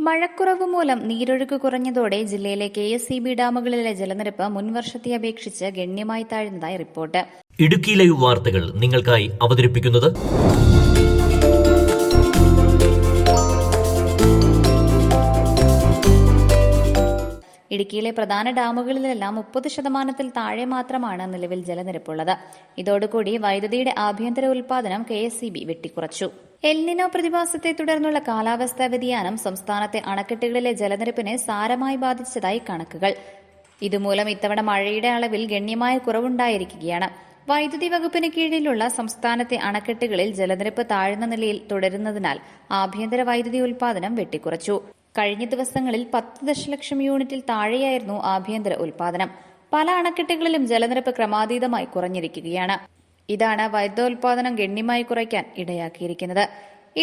മഴക്കുറവ് മൂലം നീരൊഴുക്ക് കുറഞ്ഞതോടെ ജില്ലയിലെ KSEB ഡാമുകളിലെ ജലനിരപ്പ് മുൻവർഷത്തെ അപേക്ഷിച്ച് ഗണ്യമായി താഴ്ന്നതായി റിപ്പോർട്ട്. ഇടുക്കി ലൈവ് വാർത്തകൾ നിങ്ങൾക്കായി അവതരിപ്പിക്കുന്നത് ഇടുക്കിയിലെ പ്രധാന ഡാമുകളിലെല്ലാം 30% താഴെ മാത്രമാണ് നിലവിൽ ജലനിരപ്പുള്ളത്. ഇതോടുകൂടി വൈദ്യുതിയുടെ ആഭ്യന്തര ഉൽപാദനം KSEB വെട്ടിക്കുറച്ചു. എൽനിനോ പ്രതിഭാസത്തെ തുടർന്നുള്ള കാലാവസ്ഥാ വ്യതിയാനം സംസ്ഥാനത്തെ അണക്കെട്ടുകളിലെ ജലനിരപ്പിനെ സാരമായി ബാധിച്ചതായി കണക്കുകൾ. ഇതുമൂലം ഇത്തവണ മഴയുടെ അളവിൽ ഗണ്യമായ കുറവുണ്ടായിരിക്കുകയാണ്. വൈദ്യുതി വകുപ്പിന് കീഴിലുള്ള സംസ്ഥാനത്തെ അണക്കെട്ടുകളിൽ ജലനിരപ്പ് താഴ്ന്ന നിലയിൽ തുടരുന്നതിനാൽ ആഭ്യന്തര വൈദ്യുതി ഉൽപാദനം വെട്ടിക്കുറച്ചു. കഴിഞ്ഞ ദിവസങ്ങളിൽ 10 ദശലക്ഷം യൂണിറ്റിൽ താഴെയായിരുന്നു ആഭ്യന്തര ഉൽപാദനം. പല അണക്കെട്ടുകളിലും ജലനിരപ്പ് ക്രമാതീതമായി കുറഞ്ഞിരിക്കുകയാണ്. ഇതാണ് വൈദ്യുതോൽപാദനം ഗണ്യമായി കുറയ്ക്കാൻ ഇടയാക്കിയിരിക്കുന്നത്.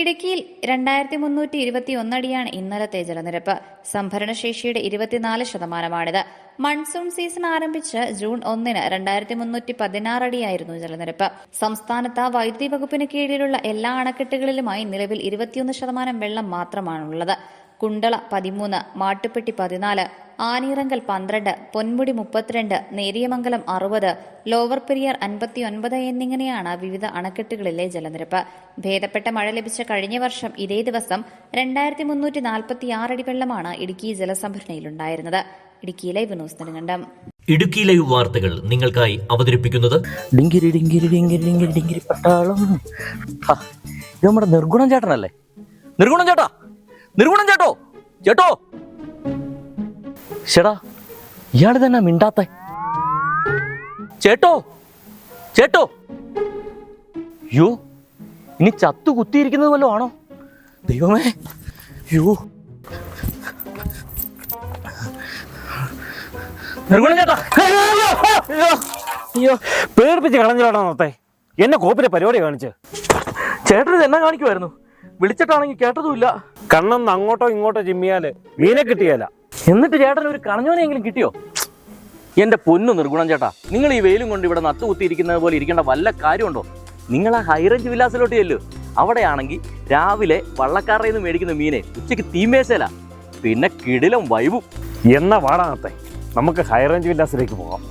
ഇടുക്കിയിൽ 2321 അടിയാണ് ഇന്നലത്തെ ജലനിരപ്പ്. സംഭരണശേഷിയുടെ 24%. മൺസൂൺ സീസൺ ആരംഭിച്ച് ജൂൺ 1-ന് 2316 അടിയായിരുന്നു ജലനിരപ്പ്. സംസ്ഥാനത്ത് വൈദ്യുതി വകുപ്പിന് കീഴിലുള്ള എല്ലാ അണക്കെട്ടുകളിലുമായി നിലവിൽ 21% വെള്ളം മാത്രമാണുള്ളത്. കുണ്ടള 13, മാട്ടുപ്പെട്ടി 14, ആനീറങ്കൽ 12, പൊന്മുടി 32, നേരിയമംഗലം 60, ലോവർ പെരിയാർ 59 എന്നിങ്ങനെയാണ് വിവിധ അണക്കെട്ടുകളിലെ ജലനിരപ്പ്. ഭേദപ്പെട്ട മഴ ലഭിച്ച കഴിഞ്ഞ വർഷം ഇതേ ദിവസം 2346 അടി വെള്ളമാണ് ഇടുക്കി ജലസംഭരണിയിലുണ്ടായിരുന്നത്. Idukki live news Nedumkandam. Idukki live വാർത്തകൾ നിങ്ങൾക്കായി അവതരിപ്പിക്കുന്നത് നമ്മുടെ നിർഗുണം ചേട്ടനല്ലേ? നിർഗുണം ചേട്ടാ, നിർഗുണം ചേട്ടോ, ചേട്ടോ, ചേട്ടാ, ഇയാള് തന്നെ മിണ്ടാത്ത ചേട്ടോ, ചേട്ടോ. യോ, ഇനി ചത്തു കുത്തിയിരിക്കുന്നത് വല്ലതും ആണോ? ദൈവമേ, യോ, നിർഗുണം ചേട്ടാ, അയ്യോ, പേടിപ്പിച്ച് കളഞ്ഞിലാണോ നോത്തെ? എന്നെ കോപ്പിലെ പരിപാടി കാണിച്ച് ചേട്ടന് എന്നാ കാണിക്കുമായിരുന്നു? വിളിച്ചിട്ടാണെങ്കിൽ കേട്ടതുമില്ല. കണ്ണെന്ന് അങ്ങോട്ടോ ഇങ്ങോട്ടോ ചിമ്മിയാല് മീനെ കിട്ടിയാല. എന്നിട്ട് ചേട്ടൻ ഒരു കണഞ്ഞോനെങ്കിലും കിട്ടിയോ? എന്റെ പൊന്നു നിർഗുണം ചേട്ടാ, നിങ്ങൾ ഈ വെയിലും കൊണ്ട് ഇവിടെ നട്ടുകുത്തിയിരിക്കുന്നത് പോലെ ഇരിക്കേണ്ട വല്ല കാര്യമുണ്ടോ? നിങ്ങൾ ആ ഹൈറേഞ്ച് വിലാസിലോട്ട് ചെല്ലു. അവിടെയാണെങ്കിൽ രാവിലെ വള്ളക്കാരുടെ നിന്ന് മേടിക്കുന്ന മീനെ ഉച്ചയ്ക്ക് തീമേശല, പിന്നെ കിടിലം വൈബും. എന്നാ വാടാനത്തെ നമുക്ക് ഹൈറേഞ്ച് വില്ലാസിലേക്ക് പോകാം.